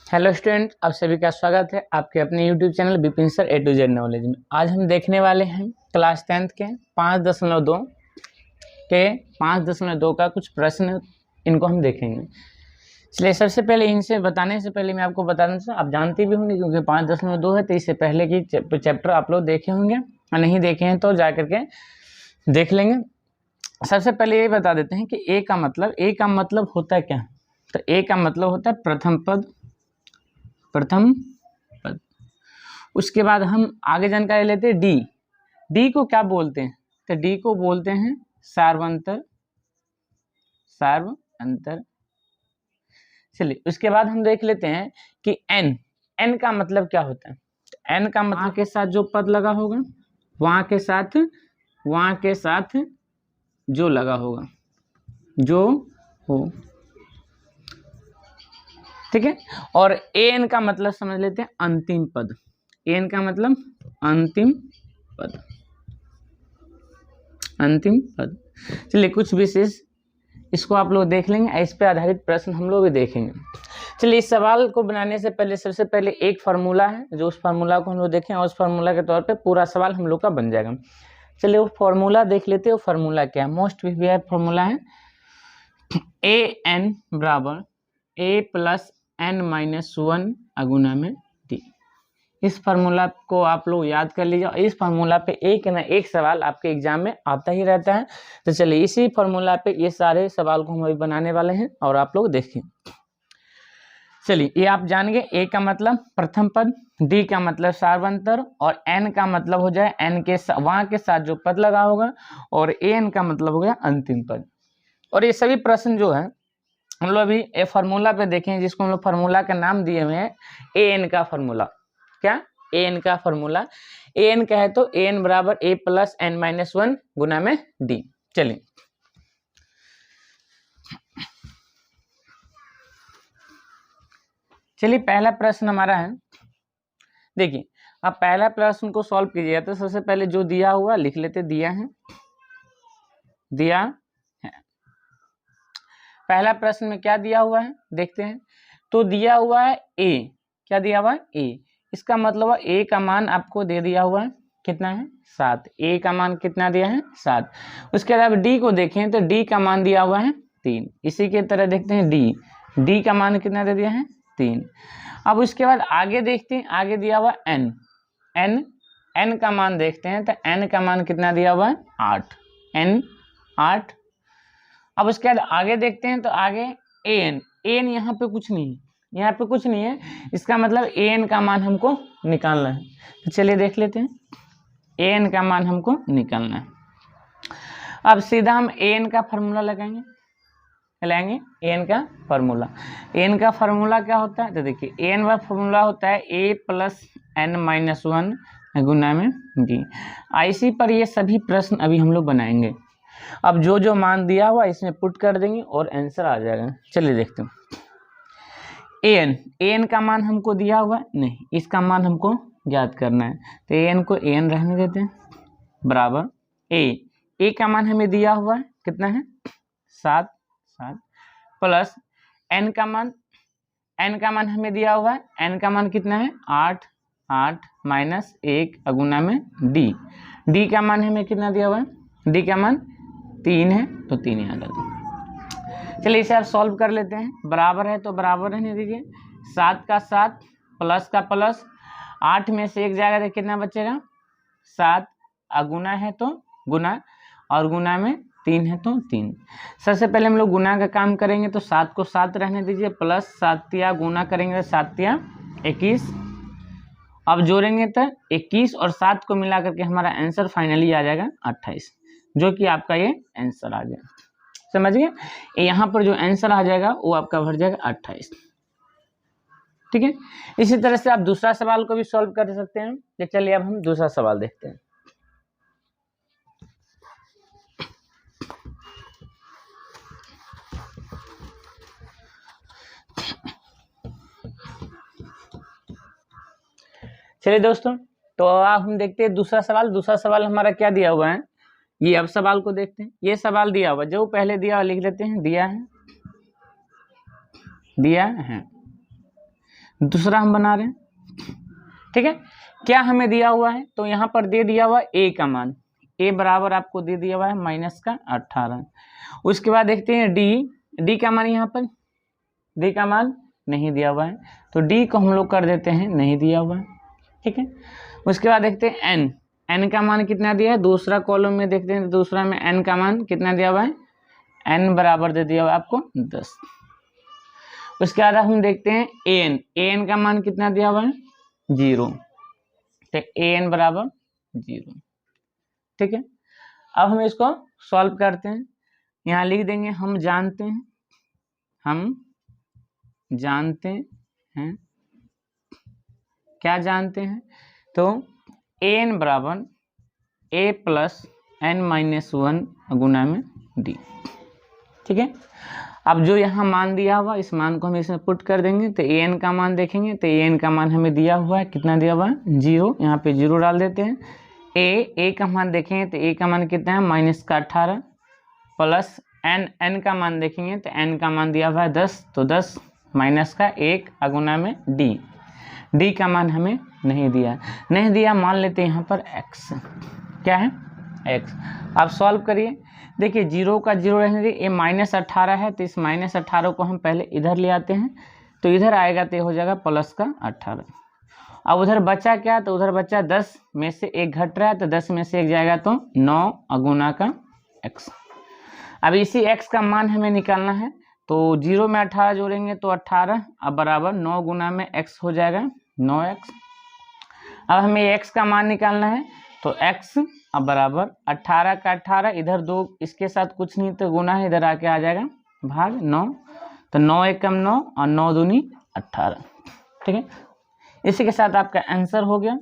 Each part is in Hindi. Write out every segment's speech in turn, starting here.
हेलो स्टूडेंट, आप सभी का स्वागत है आपके अपने YouTube channel Vipin sir A to Z knowledge में। आज हम देखने वाले हैं क्लास 10th के 5.2 का कुछ प्रश्न, इनको हम देखेंगे। इसलिए सबसे पहले इनसे बताने से पहले मैं आपको बता दूं, आप जानते भी होंगे क्योंकि 5.2 है तो इससे पहले की चैप्टर आप लोग देखे होंगे और नहीं देखे हैं तो जा करके देख लेंगे। सबसे पहले ये बता देते हैं कि ए का मतलब होता है क्या। तो ए का मतलब होता है प्रथम पद। उसके बाद हम आगे जानकारी लेते हैं डी को क्या बोलते हैं। तो डी को बोलते हैं सार्वंतर। चलिए उसके बाद हम देख लेते हैं कि एन का मतलब क्या होता है। एन का मतलब के साथ जो पद लगा होगा वहां के साथ जो लगा होगा, जो हो, ठीक है। और एन का मतलब समझ लेते हैं अंतिम पद। एन का मतलब अंतिम पद। चलिए कुछ विशेष इसको आप लोग देख लेंगे, इस पे आधारित प्रश्न हम लोग भी देखेंगे। चलिए इस सवाल को बनाने से पहले सबसे पहले एक फार्मूला है, जो उस फार्मूला को हम लोग देखें और उस फार्मूला के तौर पे पूरा सवाल हम लोग का बन जाएगा। चलिए वो फार्मूला देख लेते हैं। वो फार्मूला क्या है? मोस्ट वीवीआई फार्मूला है ए एन बराबर ए प्लस n माइनस 1 अगुना में डी। इस फार्मूला को आप लोग याद कर लीजिए। इस फार्मूला पे एक ना एक सवाल आपके एग्जाम में आता ही रहता है। तो चलिए इसी फार्मूला पे ये सारे सवाल को हम अभी बनाने वाले हैं और आप लोग देखें। चलिए ये आप जान गए, ए का मतलब प्रथम पद, डी का मतलब सार्वंतर और एन का मतलब हो जाए एन के वहां के साथ जो पद लगा होगा, और एन का मतलब हो गया अंतिम पद। और ये सभी प्रश्न जो है हम लोग अभी ए फार्मूला पे देखें, जिसको हम लोग फार्मूला का नाम दिए हुए हैं ए एन का फार्मूला। क्या? ए एन का फार्मूला। ए एन का है तो ए एन बराबर ए प्लस एन माइनस 1 गुना में डी। चलिए पहला प्रश्न हमारा है, देखिए आप पहला प्रश्न को सॉल्व कीजिएगा तो सबसे पहले जो दिया हुआ लिख लेते, दिया है। पहला प्रश्न में क्या दिया हुआ है देखते हैं। तो दिया हुआ है ए, क्या दिया हुआ है? ए। इसका मतलब है ए का मान आपको दे दिया हुआ है, कितना है? 7। ए का मान कितना दिया है? 7। उसके बाद डी को देखें तो डी का मान दिया हुआ है 3। इसी के तरह देखते हैं डी का मान कितना दे दिया है? 3। अब उसके बाद आगे देखते हैं, आगे दिया हुआ एन का मान देखते हैं तो एन का मान कितना दिया हुआ है? 8। 8। अब उसके बाद आगे देखते हैं तो आगे एन यहाँ पे कुछ नहीं है, इसका मतलब एन का मान हमको निकालना है। तो चलिए देख लेते हैं, एन का मान हमको निकालना है। अब सीधा हम एन का फार्मूला लगाएंगे एन का फार्मूला क्या होता है? तो देखिए एन का फार्मूला होता है ए प्लस एन माइनस 1 गुना में डी। इसी पर ये सभी प्रश्न अभी हम लोग बनाएंगे। अब जो जो मान दिया हुआ इसमें पुट कर देंगे और आंसर आ जाएगा। चलिए देखते हैं। एन का मान हमको दिया हुआ नहीं, इसका मान हमको ज्ञात करना है। तो एन को एन रहने देते हैं बराबर ए का मान हमें दिया हुआ है कितना है? 7 प्लस एन का मान हमें दिया हुआ है, एन का मान कितना है? 8 माइनस 1 अगुना में डी का मान हमें कितना दिया हुआ है? डी का मान 3 है तो 3 याद आ गया। चलिए इसे आप सॉल्व कर लेते हैं। बराबर है तो बराबर रहने दीजिए, 7 का 7 प्लस का प्लस, 8 में से 1 जाएगा तो कितना बचेगा? 7। अगुना है तो गुना, और गुना में 3 है तो 3। सबसे पहले हम लोग गुना का काम करेंगे तो 7 को 7 रहने दीजिए, प्लस 7 या गुना करेंगे 7 या 21। अब जोड़ेंगे तो 21 और 7 को मिला करके हमारा आंसर फाइनली आ जाएगा 28, जो कि आपका ये आंसर आ गया। समझ गए? यहाँ पर जो आंसर आ जाएगा वो आपका भर जाएगा 28। ठीक है, इसी तरह से आप दूसरा सवाल को भी सॉल्व कर सकते हैं। तो चलिए अब हम दूसरा सवाल देखते हैं। चलिए दोस्तों, तो अब हम देखते हैं दूसरा सवाल हमारा क्या दिया हुआ है। ये अब सवाल को देखते हैं। ये सवाल दिया हुआ, जो पहले दिया हुआ लिख लेते हैं, दिया है। दूसरा हम बना रहे हैं, ठीक है। क्या हमें दिया हुआ है, तो यहाँ पर दे दिया हुआ ए का मान, ए बराबर आपको दे दिया हुआ है -18। उसके बाद देखते हैं डी का मान, यहाँ पर डी का मान नहीं दिया हुआ है, तो डी को हम लोग कर देते हैं नहीं दिया हुआ है, ठीक है। उसके बाद देखते हैं एन का मान कितना दिया है, दूसरा कॉलम में देखते हैं, दूसरा में एन का मान कितना दिया हुआ है, एन बराबर दे दिया हुआ है आपको 10। उसके बाद हम देखते हैं एन का मान कितना दिया हुआ है 0, तो एन बराबर 0, ठीक है। अब हम इसको सॉल्व करते हैं, यहाँ लिख देंगे हम जानते हैं क्या जानते हैं, तो एन बराबर ए प्लस एन -1 गुना में डी, ठीक है। अब जो यहाँ मान दिया हुआ इस मान को हम इसमें पुट कर देंगे, तो एन का मान देखेंगे, तो एन का मान हमें दिया हुआ है, कितना दिया हुआ है 0, यहाँ पे 0 डाल देते हैं। ए का मान देखेंगे तो ए का मान कितना है -18 प्लस एन का मान देखेंगे तो एन का मान दिया हुआ है 10, तो 10 -1 अगुना में डी का मान हमें नहीं दिया, मान लेते हैं यहाँ पर x, क्या है x। अब सॉल्व करिए, देखिए 0 का 0 रहने दीजिए, ये -18 है, तो इस -18 को हम पहले इधर ले आते हैं, तो इधर आएगा तो ये हो जाएगा +18। अब उधर बचा क्या, तो उधर बचा 10 में से 1 घट रहा है, तो 10 में से 1 जाएगा तो 9 अगुना का x। अब इसी x का मान हमें निकालना है, तो 0 में 18 जोड़ेंगे तो 18, अब बराबर 9 गुना में x हो जाएगा 9x। अब हमें x का मान निकालना है, तो x अब बराबर 18 का 18, इधर 2 इसके साथ कुछ नहीं तो गुना है, इधर आके आ जाएगा भाग 9, तो 9 एकम 9 और 9 दूनी 18, ठीक है। इसी के साथ आपका आंसर हो गया,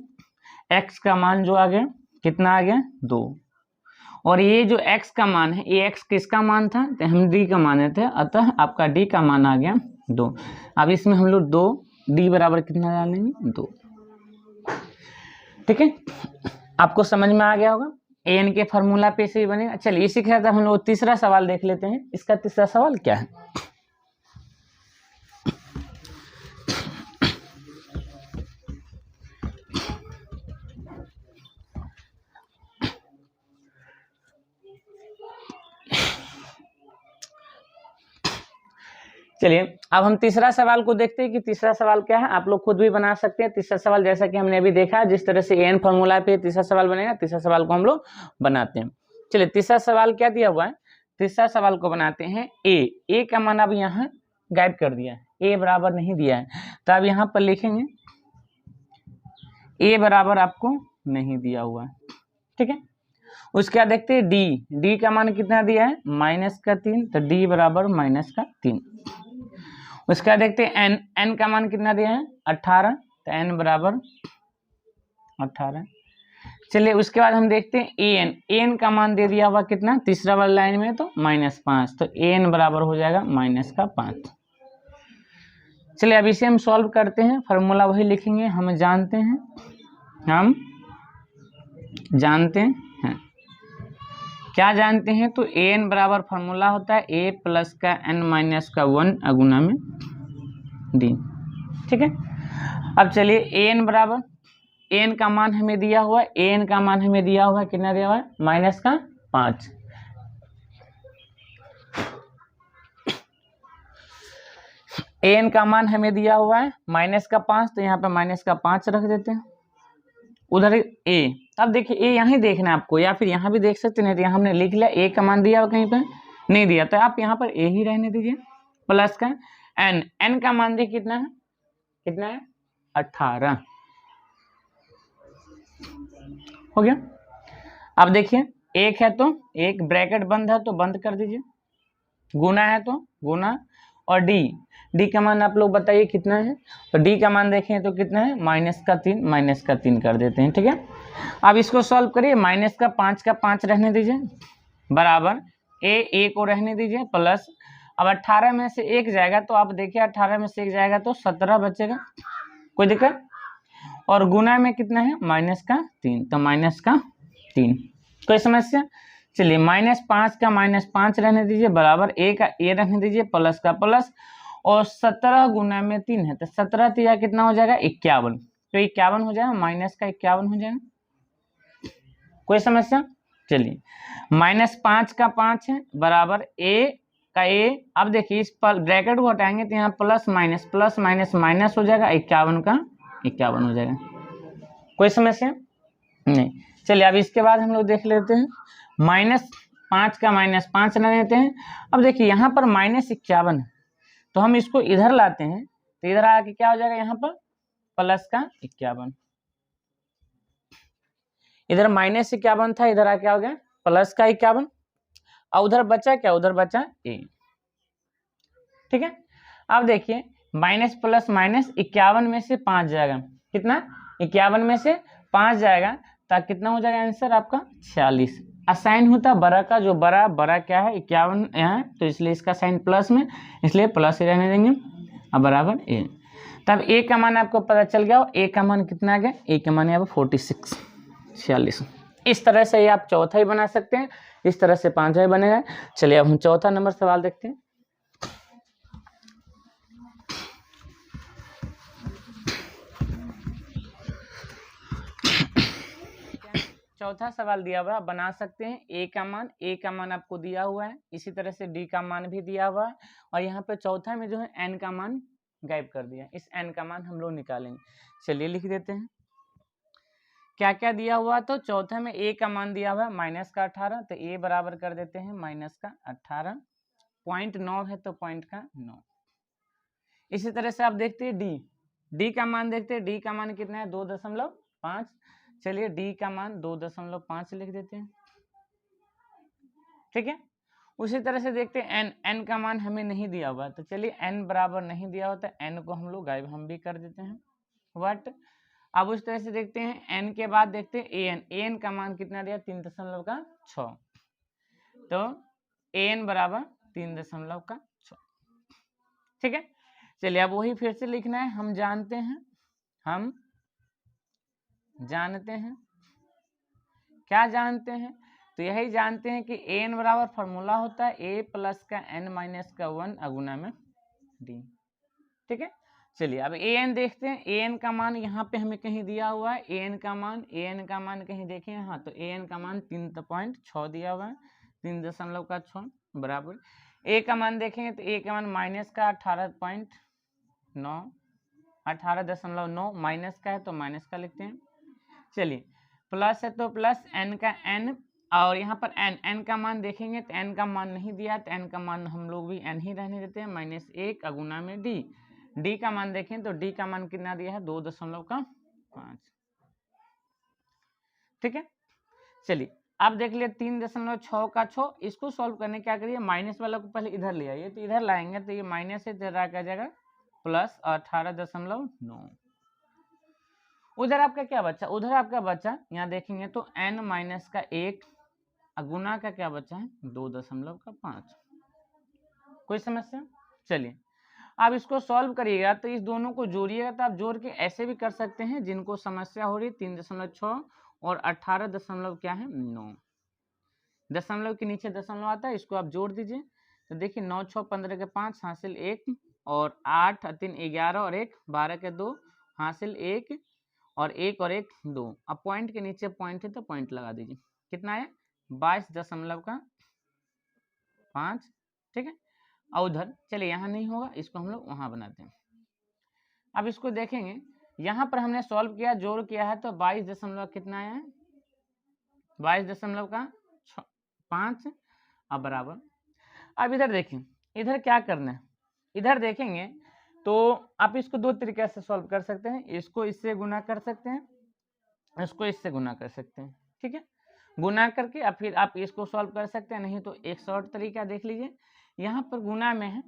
x का मान जो आ गया कितना आ गया 2, और ये जो x का मान है, ये x किसका मान था, तो हम d का माने थे, अतः आपका d का मान आ गया 2। अब इसमें हम लोग 2 d बराबर कितना डालेंगे 2, ठीक है। आपको समझ में आ गया होगा, an के फार्मूला पे से ही बनेगा। चलिए इसी के साथ हम लोग तीसरा सवाल देख लेते हैं, इसका तीसरा सवाल क्या है। चलिए अब हम तीसरा सवाल को देखते हैं कि तीसरा सवाल क्या है, आप लोग खुद भी बना सकते हैं। तीसरा सवाल जैसा कि हमने अभी देखा, जिस तरह से एन फॉर्मूला पे तीसरा सवाल बनेगा, तीसरा सवाल को हम लोग बनाते हैं। चलिए तीसरा सवाल क्या दिया हुआ है, तीसरा सवाल को बनाते हैं। ए का मान अब यहाँ गायब कर दिया है, ए बराबर नहीं दिया है, तो अब यहाँ पर लिखेंगे ए बराबर आपको नहीं दिया हुआ है, ठीक है। उसके बाद देखते हैं डी का मान कितना दिया है -3, तो डी बराबर -3। उसके बाद देखते हैं एन का मान कितना दिया है 18, तो एन बराबर 18। चलिए उसके बाद हम देखते हैं एन का मान दे दिया हुआ कितना, तीसरा वाला लाइन में तो -5, तो एन बराबर हो जाएगा -5। चलिए अब इसे हम सॉल्व करते हैं, फार्मूला वही लिखेंगे, हम जानते हैं क्या जानते हैं, तो एन बराबर फार्मूला होता है a प्लस का n माइनस का 1 अगुना में d, ठीक है। अब चलिए एन बराबर, एन का मान हमें दिया हुआ है, एन का मान हमें दिया हुआ है कितना दिया हुआ है -5। एन का मान हमें दिया हुआ है -5, तो यहाँ पे -5 रख देते हैं। उधर ए, अब देखिए ए यहाँ ही देखना है आपको, या फिर यहाँ भी देख सकते हैं, तो यहाँ हमने लिख लिया ए का मान दिया हुआ कहीं पर नहीं दिया, तो आप यहाँ पर ए ही रहने दीजिए, प्लस का एन का मान देखिए कितना है 18 हो गया। अब देखिए एक है तो एक ब्रैकेट बंद है तो बंद कर दीजिए, गुना है तो गुना, और डी का मान आप लोग बताइए कितना है, तो डी का मान देखें तो कितना है -3 कर देते हैं, ठीक है। अब इसको सॉल्व करिए, -5 का 5 रहने दीजिए, बराबर ए को रहने दीजिए, प्लस अब 18 में से 1 जाएगा, तो आप देखिए 18 में से 1 जाएगा तो 17 बचेगा, कोई दिक्कत, और गुना में कितना है -3, तो -3, कोई समस्या। चलिए -5 का -5 रहने दीजिए, बराबर ए का ए रहने दीजिए, प्लस का प्लस, और 17 गुना में 3 है, तो 17 तिया कितना हो जाएगा 51, तो 51 हो जाएगा, माइनस का 51 हो जाएगा। कोई समस्या? चलिए, -5 का 5 है बराबर a का a। अब देखिए इस पर ब्रैकेट को हटाएंगे तो यहाँ प्लस माइनस माइनस हो जाएगा, 51 का 51 हो जाएगा। कोई समस्या नहीं। चलिए अब इसके बाद हम लोग देख लेते हैं, -5 का -5 ले लेते हैं। अब देखिए यहाँ पर -51 है, तो हम इसको इधर लाते हैं तो इधर आके क्या हो जाएगा, यहाँ पर प्लस का 51, इधर -51 था, इधर आ क्या हो गया प्लस का 51, और उधर बचा क्या, उधर बचा a। ठीक है, अब देखिए माइनस प्लस माइनस 51 में से 5 जाएगा, कितना 51 में से 5 जाएगा, तो कितना हो जाएगा आंसर आपका 46। असाइन होता बड़ा का, जो बड़ा क्या है 51 यहाँ, तो इसलिए इसका साइन प्लस में, इसलिए प्लस ही रहने देंगे, अब बराबर a। तब a का मान आपको पता चल गया, a का मान कितना आ गया, a का मान यहाँ 46। इस तरह से ये आप चौथा ही बना सकते हैं, इस तरह से पांचवा ही बनेगा। चलिए अब हम चौथा नंबर सवाल देखते हैं। चौथा सवाल दिया हुआ है, बना सकते हैं। a का मान आपको दिया हुआ है, इसी तरह से d का मान भी दिया हुआ है, और यहाँ पे चौथा में जो है n का मान गायब कर दिया, इस n का मान हम लोग निकालेंगे। चलिए लिख देते हैं क्या क्या दिया हुआ। तो चौथे में a का मान दिया हुआ है माइनस का 18, तो a बराबर कर देते हैं माइनस का 18, 0.9 है तो पॉइंट का 9। इसी तरह से आप देखते हैं d का मान देखते हैं, d का मान कितना है 2.5। चलिए d का मान 2.5 लिख देते हैं। ठीक है, उसी तरह से देखते हैं n का मान हमें नहीं दिया हुआ, तो चलिए n बराबर नहीं दिया होता, n को हम लोग गायब हम भी कर देते हैं व्हाट। अब उस तरह से देखते हैं n के बाद देखते हैं an का मान कितना दिया 3.6, तो an बराबर 3.6। ठीक है, चलिए अब वही फिर से लिखना है। हम जानते हैं क्या जानते हैं, तो यही जानते हैं कि an बराबर फॉर्मूला होता है a प्लस का n माइनस का 1 अगुना में d। ठीक है, चलिए अब an देखते हैं। an का मान यहाँ पे हमें कहीं दिया हुआ है, an का मान कहीं देखें, हाँ तो an का मान 3.6 दिया हुआ है, 3.6 बराबर। a का मान देखेंगे तो a का मान माइनस का 18.9, 18.9 माइनस का है तो माइनस का लिखते हैं। चलिए प्लस है तो प्लस n का n, और यहाँ पर n का मान देखेंगे तो n का मान नहीं दिया, तो n का मान हम लोग भी n ही रहने देते हैं, -1 अगुना में d का मान देखें तो d का मान कितना दिया है 2.5। ठीक है, चलिए अब देख लिए 3.6 का 6, इसको सॉल्व करने क्या करिए, माइनस वाला को पहले इधर ले आइए, तो इधर लाएंगे तो ये माइनस से इधर आ जाएगा प्लस 18.9। उधर आपका क्या बचा, उधर आपका बचा यहाँ देखेंगे तो n माइनस का 1 गुना का क्या बचा है 2.5। कोई समस्या? चलिए अब इसको सॉल्व करिएगा तो इस दोनों को जोड़िएगा, तो आप जोड़ के ऐसे भी कर सकते हैं जिनको समस्या हो रही 3.6 और 18 क्या है 9, दशमलव के नीचे दशमलव आता है, इसको आप जोड़ दीजिए तो देखिए 9 6 15 के 5 हासिल 1, और 8 3 11 और 1 12 के 2 हासिल 1, और 1 और 1 2। अब पॉइंट के नीचे पॉइंट है तो पॉइंट लगा दीजिए, कितना है 22.5। ठीक है, और उधर चलिए यहाँ नहीं होगा, इसको हम लोग वहाँ बनाते हैं। अब इसको देखेंगे, यहाँ पर हमने सॉल्व किया, जोड़ किया है तो 22 कितना है 22.5। अब बराबर, अब इधर देखें, इधर क्या करना है, इधर देखेंगे तो आप इसको दो तरीके से सॉल्व कर सकते हैं, इसको इससे गुना कर सकते हैं, इसको इससे गुना कर सकते हैं। ठीक है, गुना करके अब फिर आप इसको सॉल्व कर सकते हैं, नहीं तो एक शॉर्ट तरीका देख लीजिए, यहाँ पर गुना में है,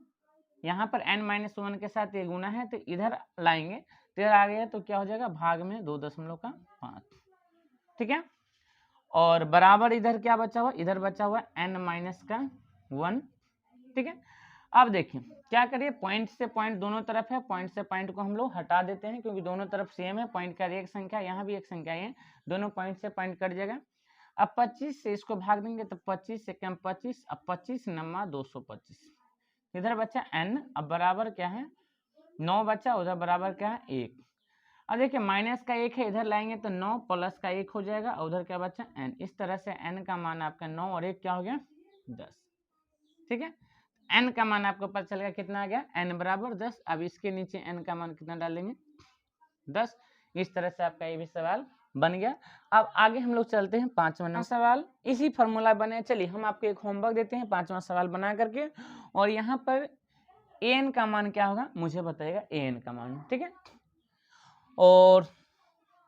यहाँ पर n-1 के साथ ये गुना है, तो इधर लाएंगे तो इधर आ गया तो क्या हो जाएगा भाग में 2.5। ठीक है, और बराबर इधर क्या बचा हुआ, इधर बचा हुआ n-1। ठीक है, अब देखिए क्या करिए, पॉइंट से पॉइंट दोनों तरफ है, पॉइंट से पॉइंट को हम लोग हटा देते हैं क्योंकि दोनों तरफ सेम है, पॉइंट का एक संख्या यहाँ भी एक संख्या है, दोनों पॉइंट से पॉइंट कट जाएगा। अब 25 से इसको भाग देंगे तो 25 से कम 25, अब 25 9 225, इधर बचा n, अब बराबर क्या है 9 बचा, उधर बराबर क्या है 1। अब देखिए माइनस का 1 है, इधर लाएंगे तो 9 प्लस का 1 हो जाएगा, उधर क्या बचा n। इस तरह से n का मान आपका 9 और 1 क्या हो गया 10। ठीक है, n का मान आपको पता चल गया कितना आ गया, n बराबर 10। अब इसके नीचे n का मान कितना डालेंगे 10। इस तरह से आपका ये भी सवाल बन गया। अब आगे हम लोग चलते हैं 5वां सवाल, इसी फॉर्मूला बने। चलिए हम आपको एक होमवर्क देते हैं 5वां सवाल बना करके, और यहाँ पर an का मान क्या होगा मुझे बताइएगा, an का मान। ठीक है, और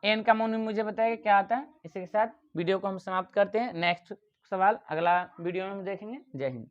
an का मान मुझे बताइएगा क्या आता है। इसी के साथ वीडियो को हम समाप्त करते हैं। नेक्स्ट सवाल अगला वीडियो में देखेंगे। जय हिंद।